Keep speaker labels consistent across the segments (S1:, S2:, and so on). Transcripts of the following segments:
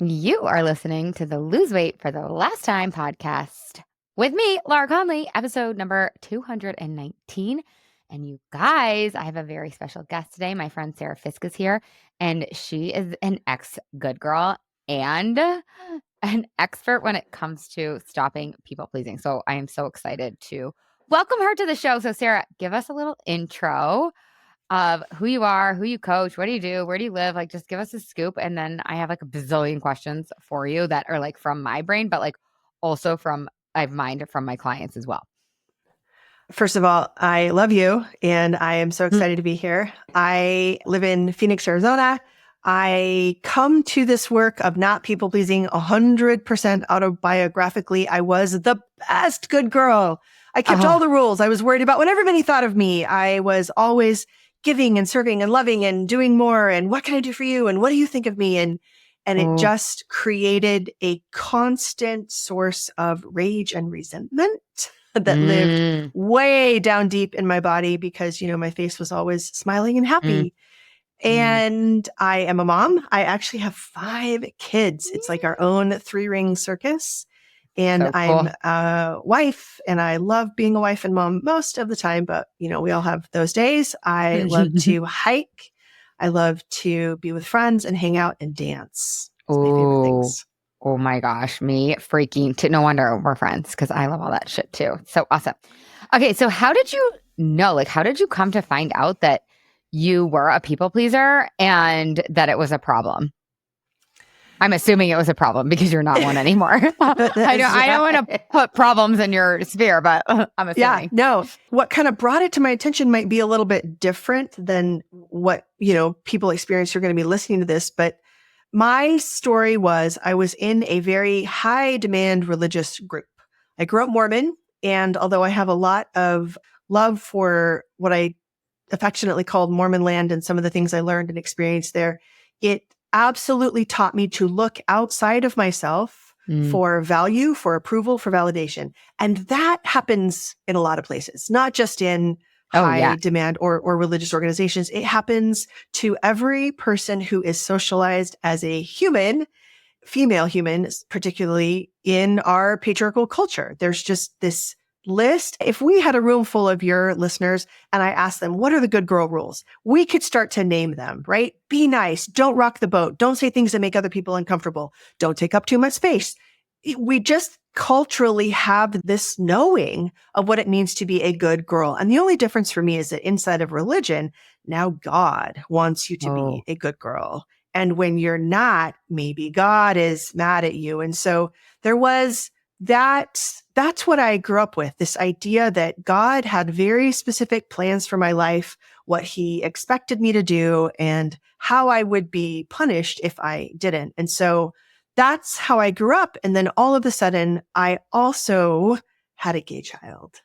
S1: You are listening to the Lose Weight for the Last Time podcast with me, Laura Conley, episode number 219. And you guys, I have a very special guest today. My friend Sara Fisk is here, and she is an ex-good girl and an expert when it comes to stopping people pleasing. So I am so excited to welcome her to the show. So Sara, give us a little intro of who you are, who you coach, what do you do, where do you live? Like, just give us a scoop. And then I have like a bazillion questions for you that are like from my brain, but like also I have mind from my clients as well.
S2: First of all, I love you and I am so excited to be here. I live in Phoenix, Arizona. I come to this work of not people pleasing 100% autobiographically. I was the best good girl. I kept all the rules. I was worried about what everybody thought of me. I was always giving and serving and loving and doing more. And what can I do for you? And what do you think of me? And it just created a constant source of rage and resentment that lived way down deep in my body because, my face was always smiling and happy. And I am a mom. I actually have 5 kids. It's like our own 3-ring circus. And
S1: So cool.
S2: I'm a wife and I love being a wife and mom most of the time, but we all have those days. I love to hike. I love to be with friends and hang out and dance. It's my favorite things.
S1: Oh my gosh, me freaking no wonder we're friends because I love all that shit too. So awesome. Okay, so how did you know? Like, how did you come to find out that you were a people pleaser and that it was a problem? I'm assuming it was a problem because you're not one anymore. I don't want to put problems in your sphere, but I'm assuming.
S2: Yeah, no. What kind of brought it to my attention might be a little bit different than what, people experience who are going to be listening to this. But my story was I was in a very high demand religious group. I grew up Mormon. And although I have a lot of love for what I affectionately called Mormon land and some of the things I learned and experienced there, it absolutely taught me to look outside of myself for value, for approval, for validation. And that happens in a lot of places, not just in high demand or religious organizations. It happens to every person who is socialized as a human, female human, particularly in our patriarchal culture. There's just this list. If we had a room full of your listeners and I asked them, what are the good girl rules? We could start to name them, right? Be nice. Don't rock the boat. Don't say things that make other people uncomfortable. Don't take up too much space. We just culturally have this knowing of what it means to be a good girl. And the only difference for me is that inside of religion, now God wants you to be a good girl. And when you're not, maybe God is mad at you. And so there was that's what I grew up with, this idea that God had very specific plans for my life, what he expected me to do, and how I would be punished if I didn't. And so that's how I grew up. And then all of a sudden, I also had a gay child.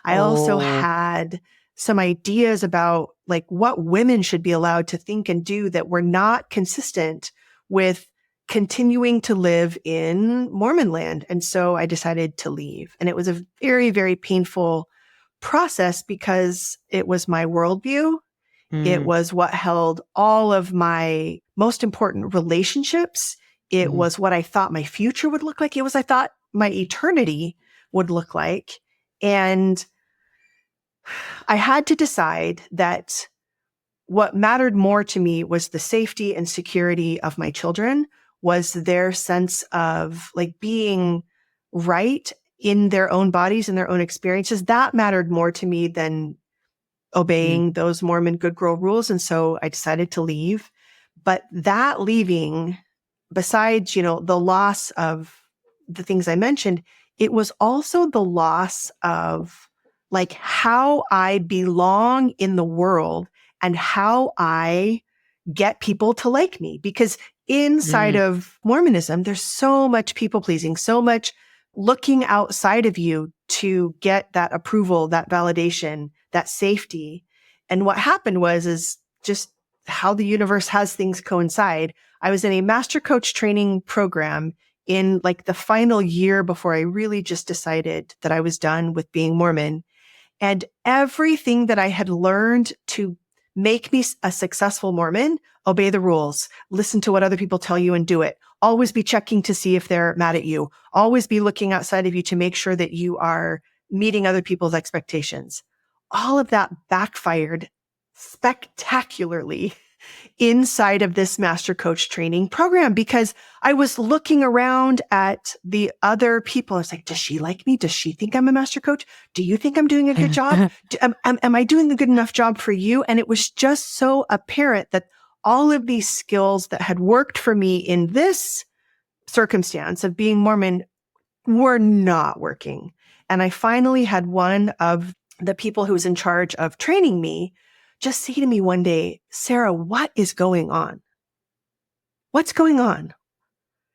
S2: I also had some ideas about like what women should be allowed to think and do that were not consistent with continuing to live in Mormon land. And so I decided to leave. And it was a very, very painful process because it was my worldview. It was what held all of my most important relationships. It was what I thought my future would look like. It was, I thought my eternity would look like. And I had to decide that what mattered more to me was the safety and security of my children, was their sense of like being right in their own bodies and their own experiences. That mattered more to me than obeying those Mormon good girl rules. And so I decided to leave. But that leaving, besides, the loss of the things I mentioned, it was also the loss of like how I belong in the world and how I get people to like me. Because inside of Mormonism, there's so much people pleasing, so much looking outside of you to get that approval, that validation, that safety. And what happened is just how the universe has things coincide. I was in a master coach training program in like the final year before I really just decided that I was done with being Mormon. And everything that I had learned to make me a successful Mormon, obey the rules, listen to what other people tell you and do it. Always be checking to see if they're mad at you. Always be looking outside of you to make sure that you are meeting other people's expectations. All of that backfired spectacularly inside of this master coach training program because I was looking around at the other people. I was like, does she like me? Does she think I'm a master coach? Do you think I'm doing a good job? Am I doing a good enough job for you? And it was just so apparent that all of these skills that had worked for me in this circumstance of being Mormon were not working. And I finally had one of the people who was in charge of training me just say to me one day, Sara, what is going on? What's going on?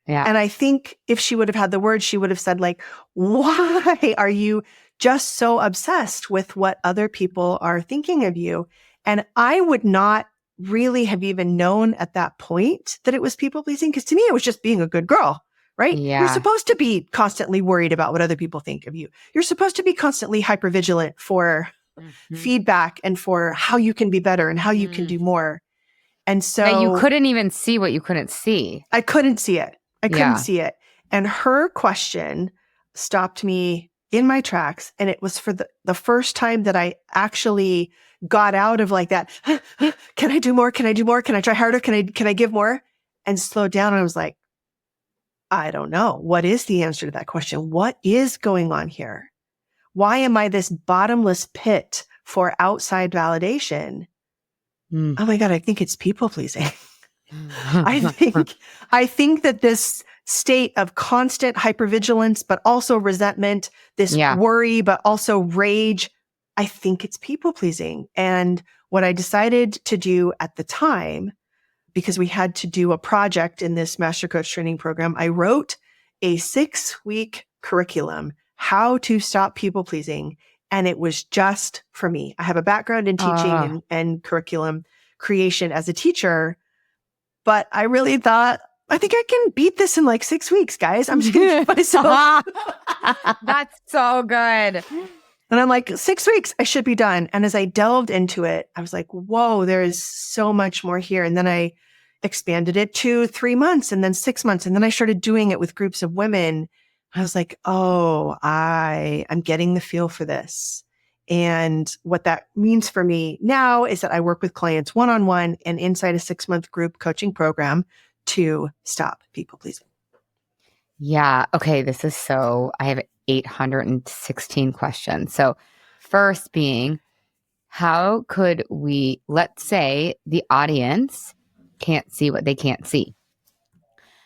S1: Yeah.
S2: And I think if she would have had the words, she would have said like, why are you just so obsessed with what other people are thinking of you? And I would not really have even known at that point that it was people pleasing. Because to me, it was just being a good girl, right?
S1: Yeah.
S2: You're supposed to be constantly worried about what other people think of you. You're supposed to be constantly hypervigilant for feedback and for how you can be better and how you can do more. And so
S1: that you couldn't even see what you couldn't see.
S2: I couldn't see it. I couldn't see it. And her question stopped me in my tracks. And it was for the first time that I actually got out of like that. Can I do more? Can I do more? Can I try harder? Can I give more? And slowed down. And I was like, I don't know. What is the answer to that question? What is going on here? Why am I this bottomless pit for outside validation? Oh my God, I think it's people pleasing. I think that this state of constant hypervigilance, but also resentment, this worry, but also rage, I think it's people pleasing. And what I decided to do at the time, because we had to do a project in this Master Coach training program, I wrote a 6-week curriculum, how to stop people pleasing. And it was just for me. I have a background in teaching and curriculum creation as a teacher, but I really thought, I think I can beat this in like 6 weeks, guys. I'm just going to give myself.
S1: That's so good.
S2: And I'm like, 6 weeks, I should be done. And as I delved into it, I was like, whoa, there is so much more here. And then I expanded it to 3 months and then 6 months. And then I started doing it with groups of women. I was like, oh, I'm getting the feel for this. And what that means for me now is that I work with clients one-on-one and inside a 6-month group coaching program to stop people pleasing.
S1: Yeah. Okay. I have 816 questions. So first being, how could let's say the audience can't see what they can't see.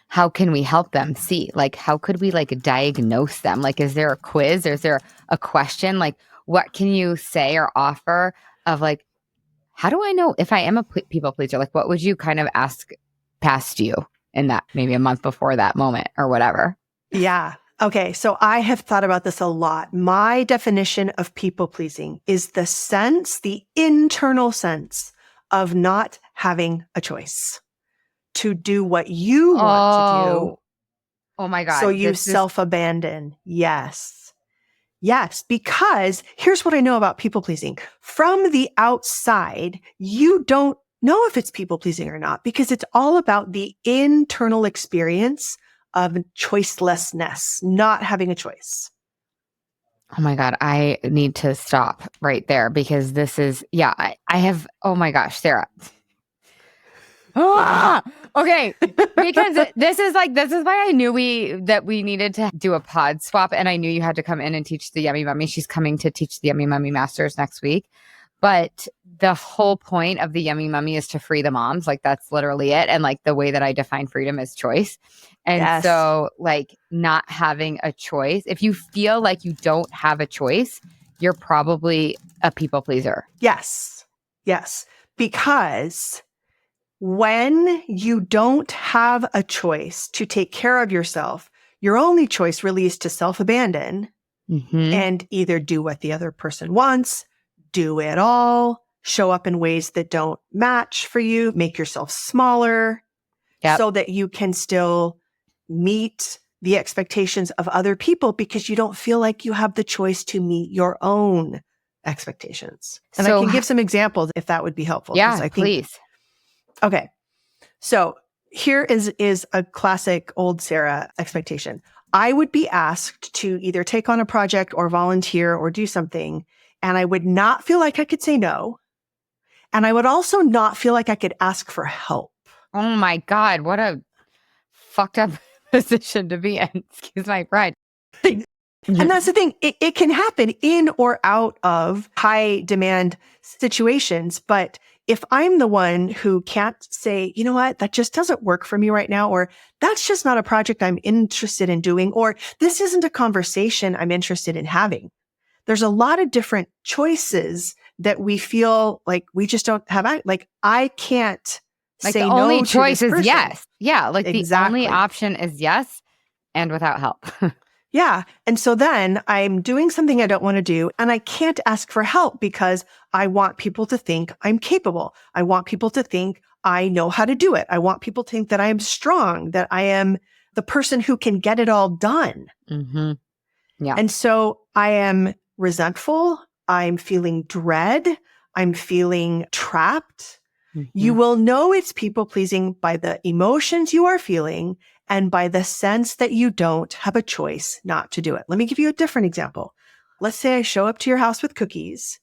S1: How can we help them see? Like, how could we diagnose them? Like, is there a quiz? Is there a question? Like, what can you say or offer of like, how do I know if I am a people pleaser? Like, what would you kind of ask past you in that maybe a month before that moment or whatever?
S2: Yeah. Okay. So I have thought about this a lot. My definition of people pleasing is the internal sense of not having a choice to do what you want to do.
S1: Oh my God.
S2: So you self-abandon. Yes. Yes. Because here's what I know about people pleasing. From the outside, you don't know if it's people pleasing or not, because it's all about the internal experience of choicelessness, not having a choice.
S1: Oh my God. I need to stop right there because this is, I have, oh my gosh, Sara. Okay. Because this is why I knew that we needed to do a pod swap, and I knew you had to come in and teach the Yummy Mummy. She's coming to teach the Yummy Mummy Masters next week. But the whole point of the Yummy Mummy is to free the moms. Like, that's literally it. And like the way that I define freedom is choice. And so like not having a choice, if you feel like you don't have a choice, you're probably a people pleaser.
S2: Yes. Yes. Because when you don't have a choice to take care of yourself, your only choice really is to self-abandon and either do what the other person wants, do it all, show up in ways that don't match for you, make yourself smaller so that you can still meet the expectations of other people because you don't feel like you have the choice to meet your own expectations. And I
S1: So,
S2: can give some examples if that would be helpful. 'Cause
S1: yeah,
S2: I think,
S1: please.
S2: okay. So here is a classic old Sarah expectation. I would be asked to either take on a project or volunteer or do something, and I would not feel like I could say no. And I would also not feel like I could ask for help.
S1: Oh my God, what a fucked up position to be in. Excuse my French.
S2: And that's the thing. It can happen in or out of high demand situations. But if I'm the one who can't say, you know what, that just doesn't work for me right now, or that's just not a project I'm interested in doing, or this isn't a conversation I'm interested in having. There's a lot of different choices that we feel like we just don't have. Like I can't
S1: Like the
S2: say
S1: only
S2: no to
S1: choice
S2: this
S1: is
S2: person.
S1: yes. Yeah. Like the only
S2: Exactly.
S1: option is yes and without help.
S2: Yeah. And so then I'm doing something I don't want to do, and I can't ask for help because I want people to think I'm capable. I want people to think I know how to do it. I want people to think that I am strong, that I am the person who can get it all done.
S1: Mm-hmm. Yeah.
S2: And so I am resentful. I'm feeling dread. I'm feeling trapped.
S1: Mm-hmm.
S2: You will know it's people pleasing by the emotions you are feeling and by the sense that you don't have a choice not to do it. Let me give you a different example. Let's say I show up to your house with cookies,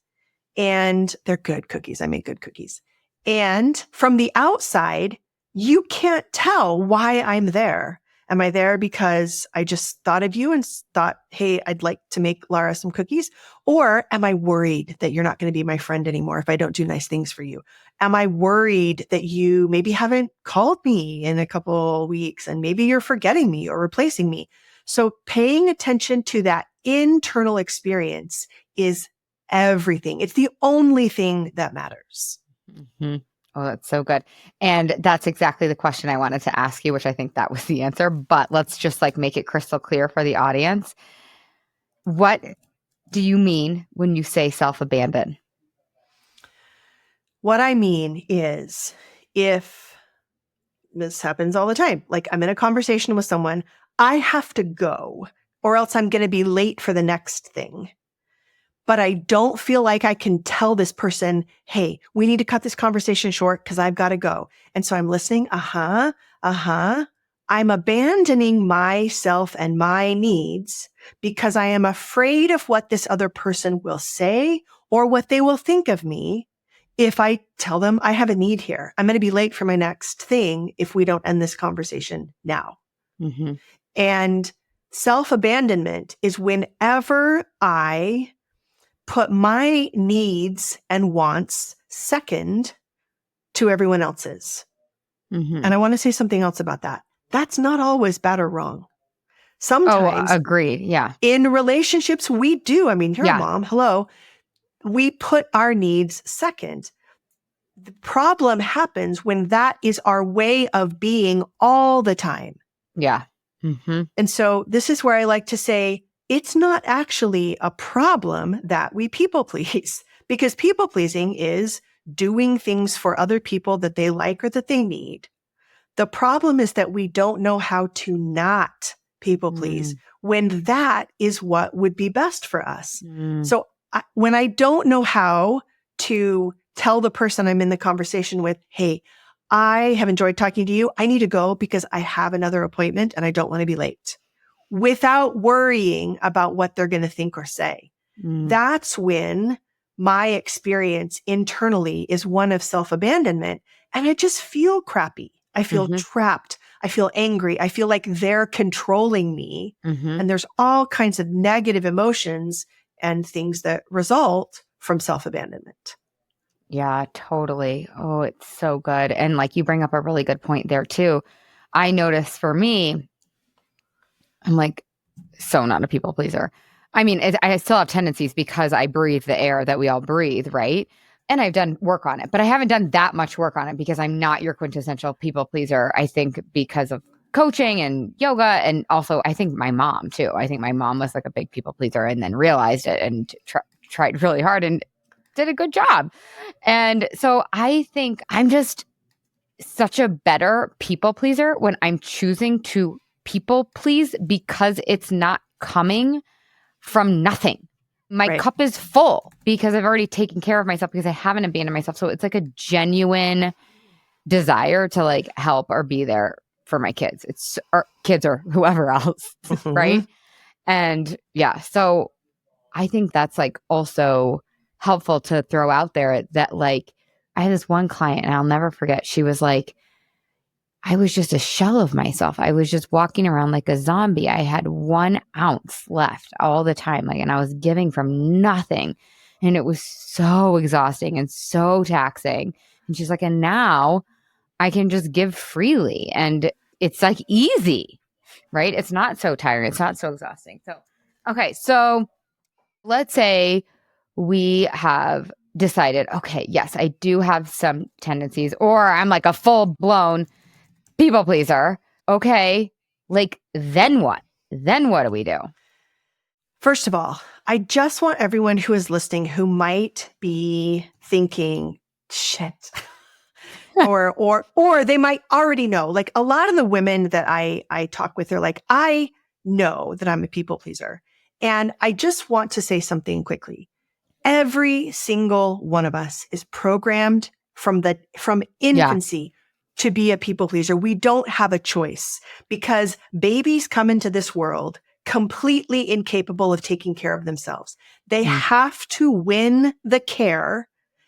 S2: and they're good cookies. I make good cookies. And from the outside, you can't tell why I'm there. Am I there because I just thought of you and thought, hey, I'd like to make Lara some cookies? Or am I worried that you're not going to be my friend anymore if I don't do nice things for you? Am I worried that you maybe haven't called me in a couple weeks and maybe you're forgetting me or replacing me? So paying attention to that internal experience is everything. It's the only thing that matters.
S1: Mm-hmm. Oh, that's so good. And that's exactly the question I wanted to ask you, which I think that was the answer. But let's just like make it crystal clear for the audience. What do you mean when you say self-abandon?
S2: What I mean is, if this happens all the time, like I'm in a conversation with someone, I have to go or else I'm going to be late for the next thing. But I don't feel like I can tell this person, hey, we need to cut this conversation short because I've got to go. And so I'm listening. I'm abandoning myself and my needs because I am afraid of what this other person will say or what they will think of me if I tell them I have a need here. I'm going to be late for my next thing if we don't end this conversation now.
S1: Mm-hmm.
S2: And self-abandonment is whenever I put my needs and wants second to everyone else's.
S1: Mm-hmm.
S2: And I want to say something else about that. That's not always bad or wrong.
S1: Oh,
S2: Sometimes
S1: agreed. Yeah.
S2: in relationships, we do. I mean, you're a
S1: Yeah.
S2: mom. Hello. We put our needs second. The problem happens when that is our way of being all the time.
S1: Yeah. Mm-hmm.
S2: And so this is where I like to say, it's not actually a problem that we people please, because people pleasing is doing things for other people that they like or that they need. The problem is that we don't know how to not people please when that is what would be best for us.
S1: Mm-hmm.
S2: So when I don't know how to tell the person I'm in the conversation with, hey, I have enjoyed talking to you. I need to go because I have another appointment and I don't want to be late, without worrying about what they're going to think or say. That's when my experience internally is one of self-abandonment, and I just feel crappy. I feel trapped. I feel angry. I feel like they're controlling me.
S1: Mm-hmm.
S2: And there's all kinds of negative emotions and things that result from self-abandonment.
S1: Yeah, totally. Oh, it's so good. And like you bring up a really good point there too. I notice for me, I'm like so not a people pleaser. I mean, I still have tendencies because I breathe the air that we all breathe, right? And I've done work on it, but I haven't done that much work on it because I'm not your quintessential people pleaser. I think because of coaching and yoga, and also I think my mom too. I think my mom was like a big people pleaser and then realized it and tried really hard and did a good job. And so I think I'm just such a better people pleaser when I'm choosing to people please because it's not coming from nothing. my
S2: Right.
S1: cup is full because I've already taken care of myself because I haven't abandoned myself. So it's like a genuine desire to like help or be there for my kids. It's or kids or whoever else,
S2: Mhm.
S1: right? And yeah, so I think that's like also helpful to throw out there that like I had this one client and I'll never forget. She was like, I was just a shell of myself. I was just walking around like a zombie. I had 1 ounce left all the time. Like, and I was giving from nothing. And it was so exhausting and so taxing. And she's like, and now I can just give freely. And it's like easy, right? It's not so tiring. It's not so exhausting. So, okay. So let's say we have decided, okay, yes, I do have some tendencies, or I'm like a full blown people pleaser. Okay. Like, then what? Then what do we do?
S2: First of all, I just want everyone who is listening who might be thinking, shit. or they might already know. Like a lot of the women that I talk with are like, I know that I'm a people pleaser. And I just want to say something quickly. Every single one of us is programmed from
S1: Yeah.
S2: infancy to be a people pleaser. We don't have a choice because babies come into this world completely incapable of taking care of themselves. They
S1: Mm.
S2: have to win the care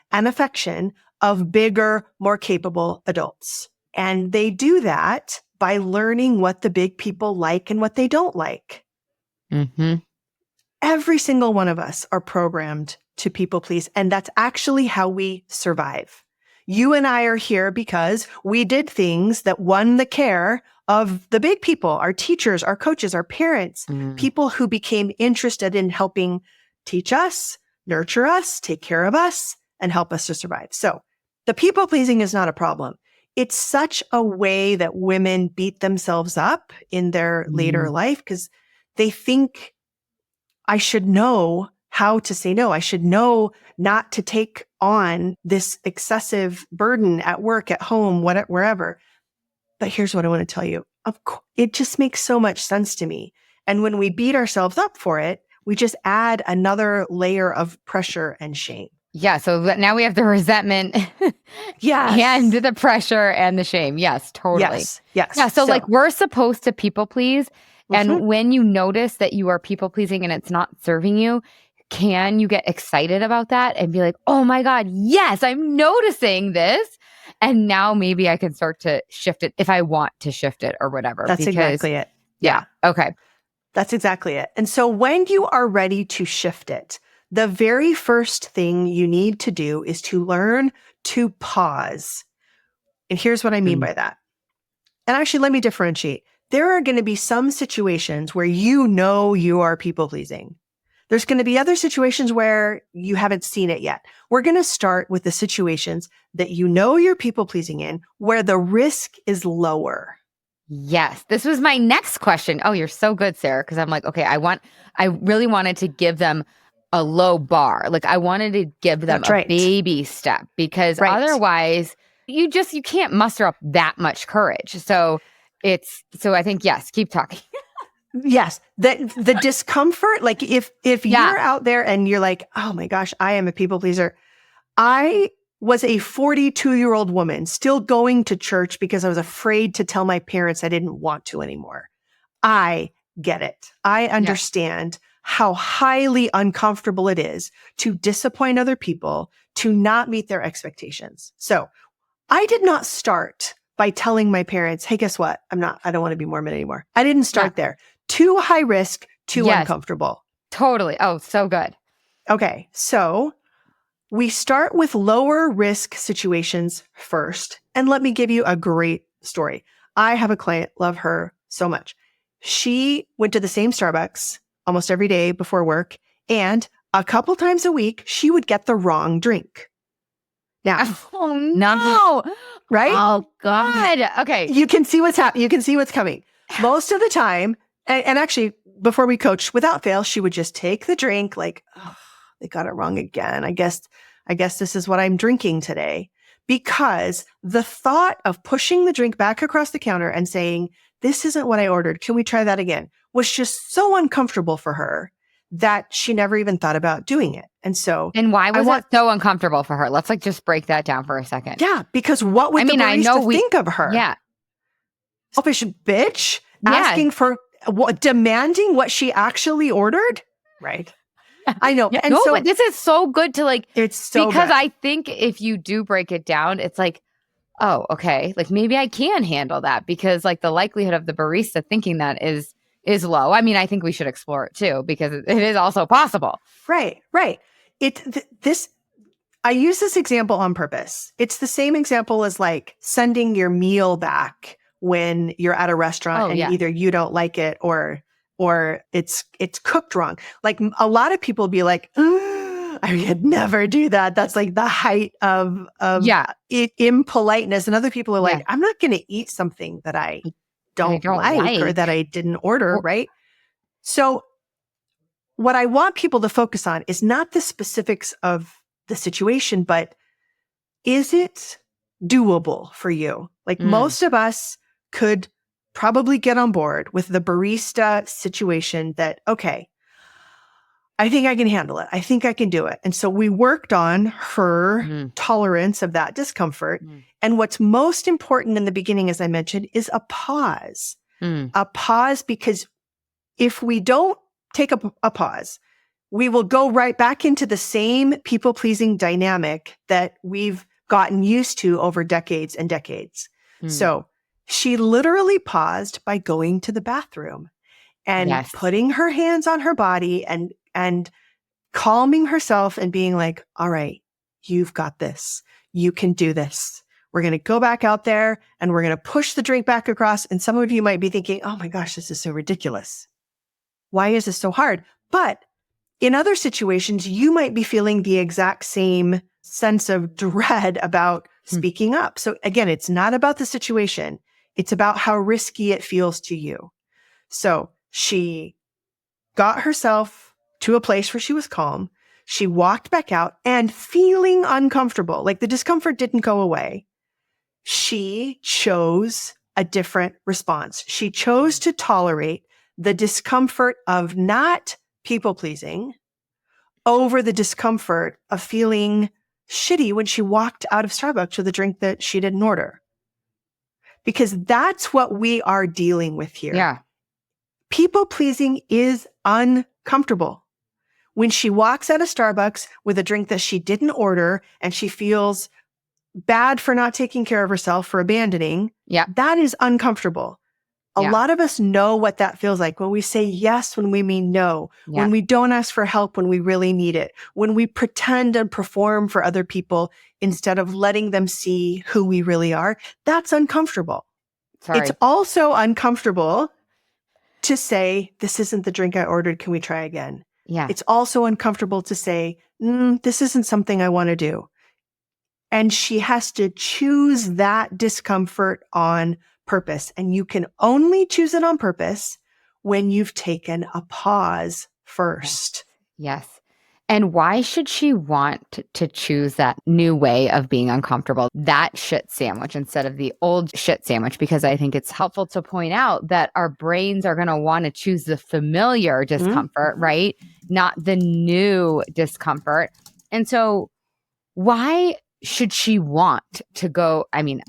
S2: and affection of bigger, more capable adults. And they do that by learning what the big people like and what they don't like.
S1: Mm-hmm.
S2: Every single one of us are programmed to people please. And that's actually how we survive. You and I are here because we did things that won the care of the big people, our teachers, our coaches, our parents, people who became interested in helping teach us, nurture us, take care of us, and help us to survive. So the people pleasing is not a problem. It's such a way that women beat themselves up in their later life because they think I should know how to say no. I should know not to take on this excessive burden at work, at home, wherever. But here's what I want to tell you. Of course, it just makes so much sense to me. And when we beat ourselves up for it, we just add another layer of pressure and shame.
S1: Yeah. So now we have the resentment
S2: Yes.
S1: and the pressure and the shame. Yes, totally.
S2: Yes. Yes.
S1: Yeah. So, like, we're supposed to people please.
S2: Mhm.
S1: And when you notice that you are people pleasing and it's not serving you, can you get excited about that and be like, oh my God, yes, I'm noticing this. And now maybe I can start to shift it if I want to shift it or whatever.
S2: That's exactly it.
S1: Yeah. Okay.
S2: That's exactly it. And so when you are ready to shift it, the very first thing you need to do is to learn to pause. And here's what I mean by that. And actually, let me differentiate. There are going to be some situations where you know you are people pleasing. There's going to be other situations where you haven't seen it yet. We're going to start with the situations that you know you're people pleasing in, where the risk is lower.
S1: Yes. This was my next question. Oh, you're so good, Sarah. Because I'm like, okay, I really wanted to give them a low bar. Like, I wanted to give them
S2: That's
S1: a
S2: right.
S1: baby step because
S2: Right.
S1: otherwise you can't muster up that much courage. So I think, yes, keep talking.
S2: Yes, the discomfort, like if
S1: Yeah.
S2: you're out there and you're like, oh my gosh, I am a people pleaser. I was a 42-year-old woman still going to church because I was afraid to tell my parents I didn't want to anymore. I get it. I understand how highly uncomfortable it is to disappoint other people, to not meet their expectations. So I did not start by telling my parents, hey, guess what? I don't want to be Mormon anymore. I didn't start there. Too high risk, too uncomfortable.
S1: Totally. Oh, so good.
S2: Okay. So we start with lower risk situations first. And let me give you a great story. I have a client, love her so much. She went to the same Starbucks almost every day before work. And a couple times a week, she would get the wrong drink. Now,
S1: oh no.
S2: Right?
S1: Oh God. Okay.
S2: You can see what's happening. You can see what's coming. Most of the time, and actually, before we coached, without fail, she would just take the drink like, oh, they got it wrong again. I guess this is what I'm drinking today. Because the thought of pushing the drink back across the counter and saying, this isn't what I ordered. Can we try that again? Was just so uncomfortable for her that she never even thought about doing it. And so
S1: And why was it so uncomfortable for her? Let's like just break that down for a second.
S2: Yeah, because what would the barista think of her?
S1: Yeah.
S2: Selfish bitch
S1: Yeah.
S2: asking for demanding what she actually ordered? Right. I know.
S1: Yeah.
S2: And
S1: no,
S2: so
S1: but this is so good to like,
S2: it's so
S1: because
S2: good.
S1: I think if you do break it down, it's like, oh, okay. Like maybe I can handle that because like the likelihood of the barista thinking that is low. I mean, I think we should explore it too because it is also possible.
S2: Right. I use this example on purpose. It's the same example as like sending your meal back when you're at a restaurant and either you don't like it or it's cooked wrong. Like a lot of people be like, I could never do that. That's like the height of impoliteness. And other people are like, I'm not going to eat something that I don't like or that I didn't order, right? So what I want people to focus on is not the specifics of the situation, but is it doable for you? Like most of us could probably get on board with the barista situation that, okay, I think I can handle it. I think I can do it. And so we worked on her tolerance of that discomfort. And what's most important in the beginning, as I mentioned, is a pause. A pause, because if we don't take a pause, we will go right back into the same people-pleasing dynamic that we've gotten used to over decades and decades. So she literally paused by going to the bathroom and putting her hands on her body and calming herself and being like, all right, you've got this. You can do this. We're going to go back out there and we're going to push the drink back across. And some of you might be thinking, oh my gosh, this is so ridiculous. Why is this so hard? But in other situations, you might be feeling the exact same sense of dread about speaking up. So again, it's not about the situation. It's about how risky it feels to you. So she got herself to a place where she was calm. She walked back out and feeling uncomfortable, like the discomfort didn't go away. She chose a different response. She chose to tolerate the discomfort of not people-pleasing over the discomfort of feeling shitty when she walked out of Starbucks with a drink that she didn't order. Because that's what we are dealing with here.
S1: Yeah.
S2: People-pleasing is uncomfortable. When she walks out of Starbucks with a drink that she didn't order and she feels bad for not taking care of herself, for abandoning, that is uncomfortable. A lot of us know what that feels like when we say yes when we mean no, when we don't ask for help when we really need it, when we pretend and perform for other people instead of letting them see who we really are. That's uncomfortable. It's also uncomfortable to say, this isn't the drink I ordered. Can we try again?
S1: Yeah.
S2: It's also uncomfortable to say, this isn't something I want to do. And she has to choose that discomfort on purpose. And you can only choose it on purpose when you've taken a pause first.
S1: Yes. And why should she want to choose that new way of being uncomfortable, that shit sandwich instead of the old shit sandwich? Because I think it's helpful to point out that our brains are going to want to choose the familiar discomfort, right? Not the new discomfort. And so why should she want to go? I mean,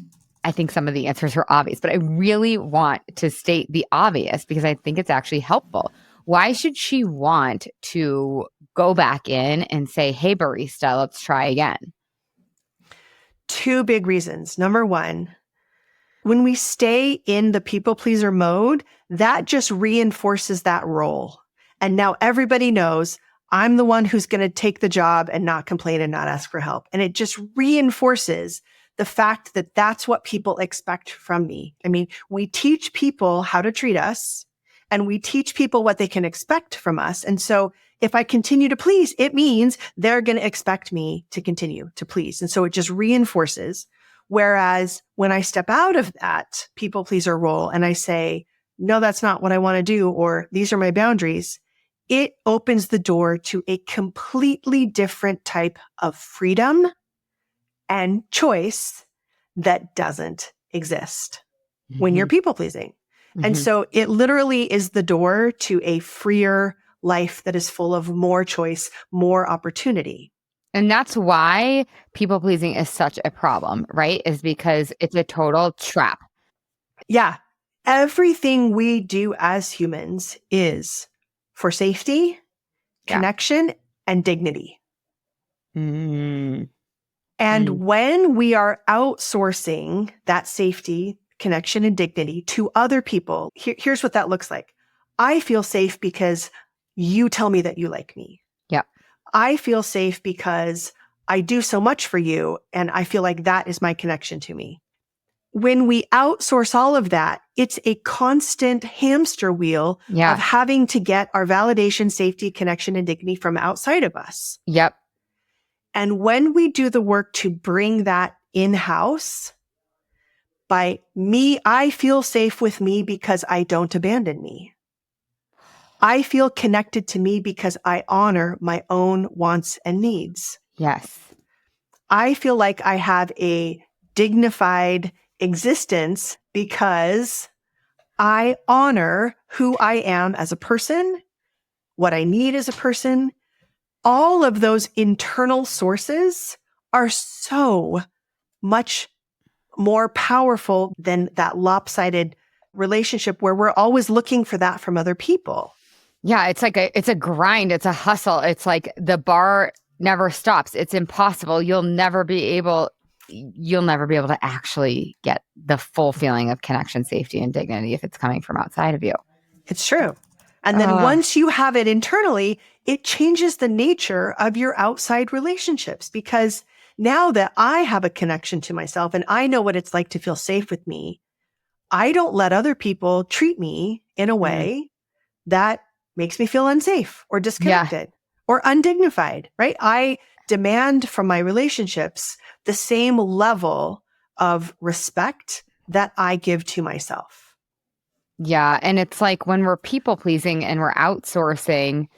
S1: I think some of the answers are obvious, but I really want to state the obvious because I think it's actually helpful. Why should she want to go back in and say, hey, barista, let's try again?
S2: Two big reasons. Number one, when we stay in the people pleaser mode, that just reinforces that role. And now everybody knows I'm the one who's going to take the job and not complain and not ask for help. And it just reinforces the fact that that's what people expect from me. I mean, we teach people how to treat us and we teach people what they can expect from us. And so if I continue to please, it means they're going to expect me to continue to please. And so it just reinforces. Whereas when I step out of that people pleaser role and I say, no, that's not what I want to do, or these are my boundaries, it opens the door to a completely different type of freedom and choice that doesn't exist when you're people pleasing. And so it literally is the door to a freer life that is full of more choice, more opportunity.
S1: And that's why people pleasing is such a problem, right? Is because it's a total trap.
S2: Yeah. Everything we do as humans is for safety,
S1: Yeah.
S2: connection, and dignity.
S1: Mm.
S2: And
S1: Mm.
S2: when we are outsourcing that safety, connection, and dignity to other people, here's what that looks like. I feel safe because you tell me that you like me.
S1: Yeah.
S2: I feel safe because I do so much for you, and I feel like that is my connection to me. When we outsource all of that, it's a constant hamster wheel of
S1: Yeah.
S2: having to get our validation, safety, connection, and dignity from outside of us.
S1: Yep.
S2: And when we do the work to bring that in-house, by me, I feel safe with me because I don't abandon me. I feel connected to me because I honor my own wants and needs.
S1: Yes.
S2: I feel like I have a dignified existence because I honor who I am as a person, what I need as a person. All of those internal sources are so much more powerful than that lopsided relationship where we're always looking for that from other people.
S1: Yeah, it's a grind, it's a hustle. It's like the bar never stops. It's impossible. You'll never be able to actually get the full feeling of connection, safety, and dignity if it's coming from outside of you.
S2: It's true. And then
S1: Uh,
S2: once you have it internally, it changes the nature of your outside relationships because now that I have a connection to myself and I know what it's like to feel safe with me, I don't let other people treat me in a
S1: mm,
S2: way that makes me feel unsafe or
S1: yeah.
S2: disconnected or undignified, right? I demand from my relationships the same level of respect that I give to myself.
S1: Yeah. And it's like when we're people pleasing and we're outsourcing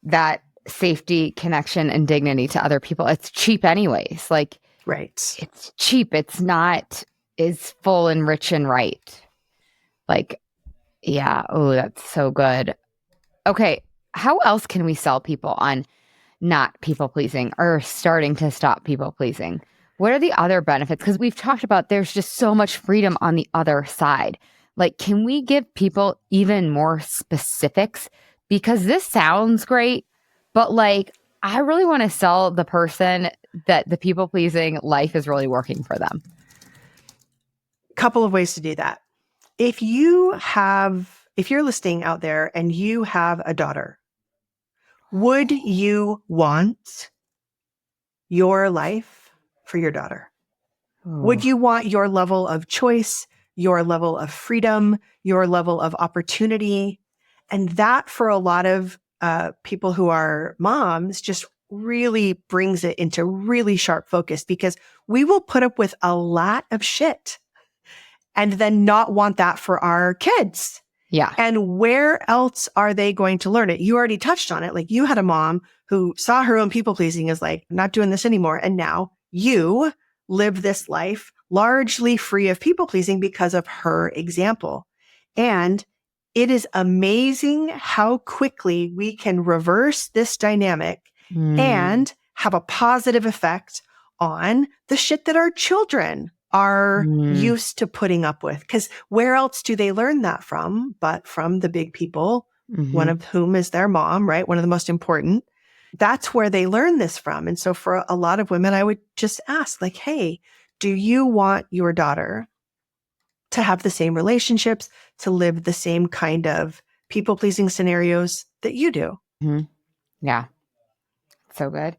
S1: that safety, connection, and dignity to other people, it's cheap anyways. Like
S2: Right.
S1: it's cheap. It's not as full and rich and right. Like, yeah. Oh, that's so good. Okay. How else can we sell people on not people pleasing or starting to stop people pleasing? What are the other benefits? Because we've talked about there's just so much freedom on the other side. Like, can we give people even more specifics? Because this sounds great, but like, I really want to sell the person that the people pleasing life is really working for them.
S2: Couple of ways to do that. If you're listening out there and you have a daughter, would you want your life for your daughter? Would
S1: Ooh.
S2: you want your level of choice, your level of freedom, your level of opportunity? And that for a lot of people who are moms just really brings it into really sharp focus because we will put up with a lot of shit and then not want that for our kids.
S1: Yeah.
S2: And where else are they going to learn it? You already touched on it. Like you had a mom who saw her own people pleasing as like, not doing this anymore. And now you live this life largely free of people pleasing because of her example. And it is amazing how quickly we can reverse this dynamic
S1: Mm,
S2: and have a positive effect on the shit that our children are
S1: mm,
S2: used to putting up with. Because where else do they learn that from but from the big people, one
S1: hmm.
S2: of whom is their mom, right? One of the most important. That's where they learn this from. And so for a lot of women, I would just ask like, hey, do you want your daughter to have the same relationships, to live the same kind of people pleasing scenarios that you do?
S1: Hmm. Yeah. So good.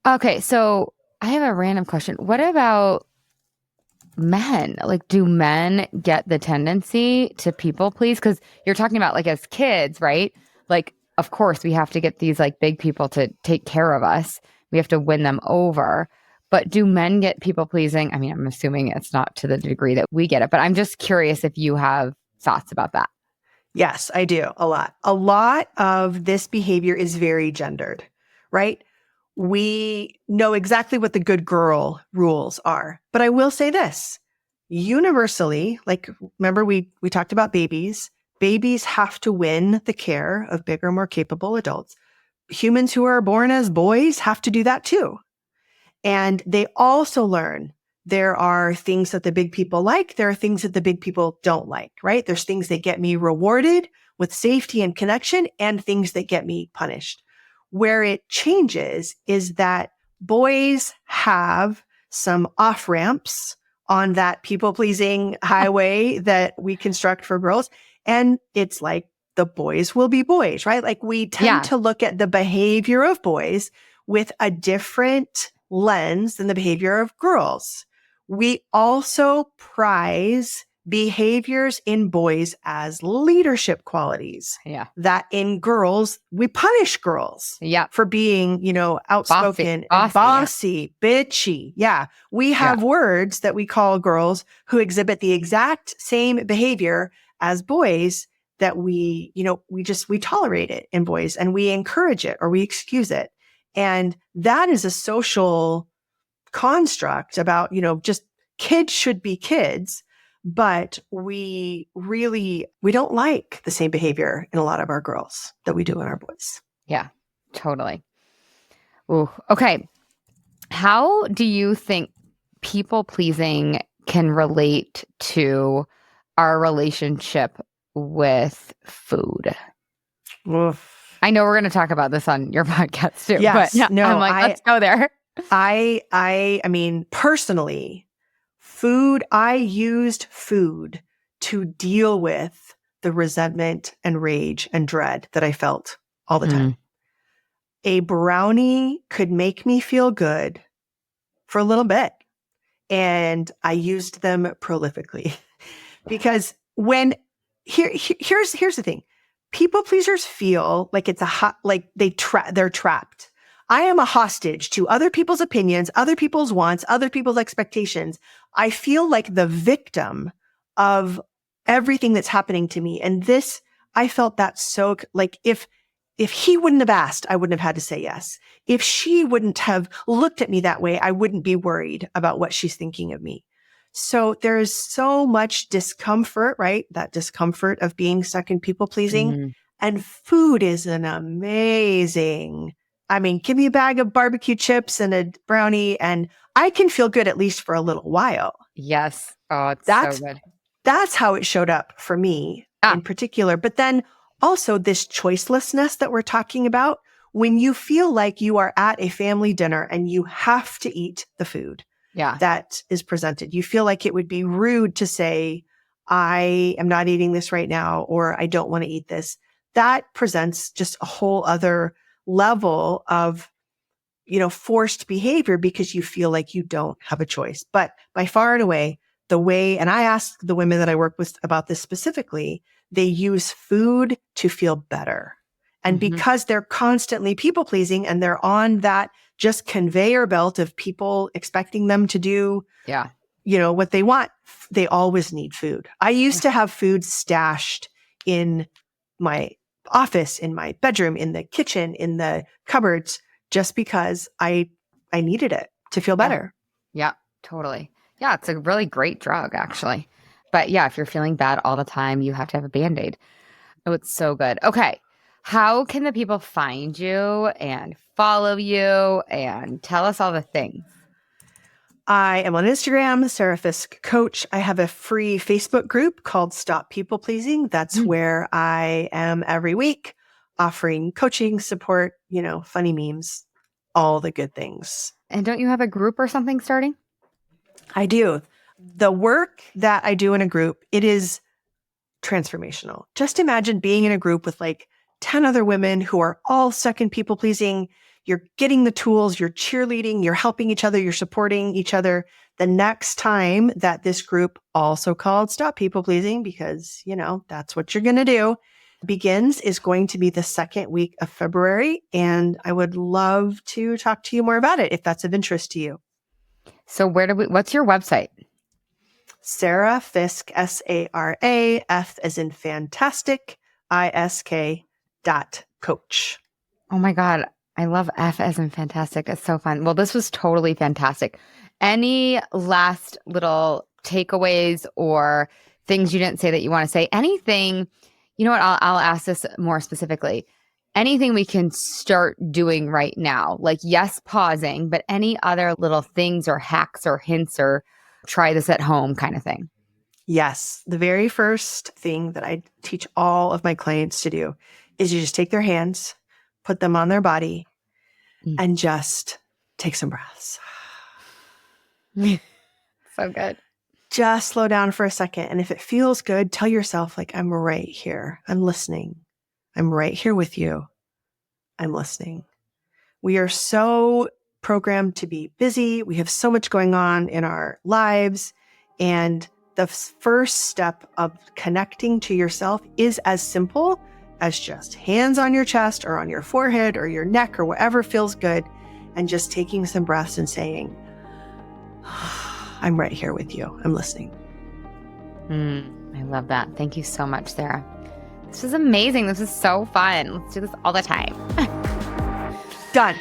S1: Okay. So I have a random question. What about men? Like, do men get the tendency to people please? Because you're talking about like as kids, right? Like, of course, we have to get these like big people to take care of us. We have to win them over. But do men get people pleasing? I mean, I'm assuming it's not to the degree that we get it, but I'm just curious if you have thoughts about that.
S2: Yes, I do a lot. A lot of this behavior is very gendered, right? We know exactly what the good girl rules are. But I will say this universally, like, remember we talked about babies. babies have to win the care of bigger, more capable adults. Humans who are born as boys have to do that too. And they also learn there are things that the big people like. There are things that the big people don't like, right? There's things that get me rewarded with safety and connection and things that get me punished. Where it changes is that boys have some off ramps on that people pleasing highway that we construct for girls. And it's like the boys will be boys, right? Like we tend to look at the behavior of boys with a different lens than the behavior of girls. We also prize behaviors in boys as leadership qualities.
S1: Yeah.
S2: That in girls, we punish girls for being, outspoken, bossy, bitchy. Yeah. We have words that we call girls who exhibit the exact same behavior as boys that we tolerate it in boys and we encourage it or we excuse it. And that is a social construct about, just kids should be kids, but we don't like the same behavior in a lot of our girls that we do in our boys.
S1: Yeah, totally. Ooh, okay. How do you think people pleasing can relate to our relationship with food?
S2: Oof.
S1: I know we're going to talk about this on your podcast too.
S2: Yes,
S1: but
S2: no,
S1: I'm like, let's go there.
S2: I mean, personally, I used food to deal with the resentment and rage and dread that I felt all the time. A brownie could make me feel good for a little bit. And I used them prolifically because here's the thing. People pleasers feel like it's they're trapped. I am a hostage to other people's opinions, other people's wants, other people's expectations. I feel like the victim of everything that's happening to me. And I felt that so like if he wouldn't have asked, I wouldn't have had to say yes. If she wouldn't have looked at me that way, I wouldn't be worried about what she's thinking of me. So there is so much discomfort, right? That discomfort of being stuck in people pleasing. Mm-hmm. And food is an amazing, give me a bag of barbecue chips and a brownie and I can feel good at least for a little while.
S1: Yes. Oh, so good.
S2: That's how it showed up for me in particular. But then also this choicelessness that we're talking about, when you feel like you are at a family dinner and you have to eat the food that is presented, you feel like it would be rude to say, I am not eating this right now, or I don't want to eat this. That presents just a whole other level of, forced behavior because you feel like you don't have a choice. But by far and away, and I ask the women that I work with about this specifically, they use food to feel better. And because they're constantly people pleasing and they're on that just conveyor belt of people expecting them to do, what they want, they always need food. I used to have food stashed in my office, in my bedroom, in the kitchen, in the cupboards, just because I needed it to feel better.
S1: Yeah, totally. Yeah, it's a really great drug, actually. But yeah, if you're feeling bad all the time, you have to have a Band-Aid. Oh, it's so good. Okay. How can the people find you and follow you and tell us all the things?
S2: I am on Instagram, Sara Fisk Coach. I have a free Facebook group called Stop People Pleasing. That's where I am every week offering coaching, support, funny memes, all the good things.
S1: And don't you have a group or something starting?
S2: I do. The work that I do in a group, it is transformational. Just imagine being in a group with like 10 other women who are all stuck in people pleasing. You're getting the tools, you're cheerleading, you're helping each other, you're supporting each other. The next time that this group, also called Stop People Pleasing, because, that's what you're going to do, begins is going to be the second week of February. And I would love to talk to you more about it if that's of interest to you.
S1: So what's your website?
S2: Sara Fisk, SARA, F as in fantastic, ISK.coach.
S1: Oh my God. I love F as in fantastic. It's so fun. Well, this was totally fantastic. Any last little takeaways or things you didn't say that you want to say? Anything You know what? I'll ask this more specifically. Anything we can start doing right now, like yes, pausing, but any other little things or hacks or hints or try this at home kind of thing?
S2: Yes. The very first thing that I teach all of my clients to do is you just take their hands, put them on their body,
S1: Mm.
S2: and just take some breaths.
S1: So good.
S2: Just slow down for a second. And if it feels good, tell yourself, like, I'm right here. I'm listening. I'm right here with you. I'm listening. We are so programmed to be busy. We have so much going on in our lives. And the first step of connecting to yourself is as simple as just hands on your chest or on your forehead or your neck or whatever feels good. And just taking some breaths and saying, I'm right here with you. I'm listening.
S1: I love that. Thank you so much, Sarah. This was amazing. This is so fun. Let's do this all the time.
S2: Done.